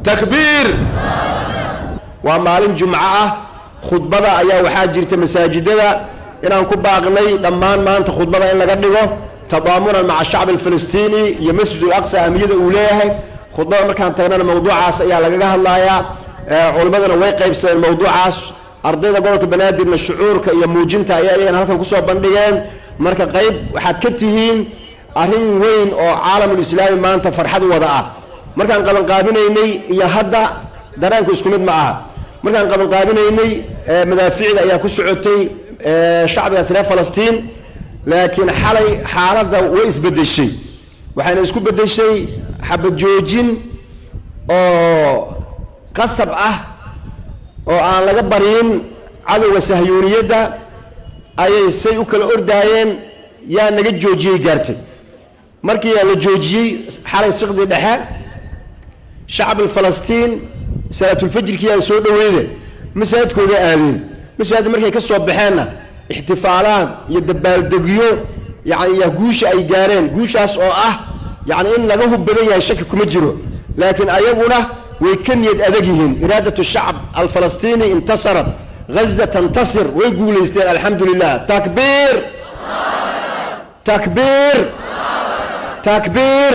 تكبير ومالين جمعة خطبة أيا وحاجرت مساجدها إن أنكم باغني لما ما أنت خطبة إلا قدقه تضامنا مع الشعب الفلسطيني يمسجد الأقصى أمير أوليه خطبة ما كان تغنى موضوع عاس أيا لقاها الله يا علماءنا ويقف سي الموضوع عاس أرضينا قولك بنادر من الشعور كيموجنتا أيا أنا هلكن كسو بندقين marka qayb waxaad ka tihiin arrin weyn oo caalamul islaami maanta farxad wada ah markaan qaban qaabinaynay iyo hadda dareenku isku mid ma aha markaan qaban qaabinaynay madaafiicda ayaa ku socotay shacbiga Israa'iil Falastiin laakiin xalay xaaladda way isbedeshay waxayna isku bedeshay xabad joojin oo qasab ah oo aan laga barin cadawga sahyuuniyadda ayay say u kala ordaayeen yaa naga joojiyay gaartay markii la joojiyay xalay siqdi dhexe shacab Falastiin salaatul fajrkii ay soo dhaweeyeen masaajidkooda aadeen masaajid markay ka soo baxeenna ihtifaalaad iyo dabaaldegyo yaani guusha ay gaareen guushaas oo ah yaani in laga hubbadan yahay shaki kuma jiro laakiin ayaguna way ka niyad adag yihiin iraadatu shacab al-Falastini intasarat غزة تنتصر ويقول يستاهل الحمد لله تكبير تكبير تكبير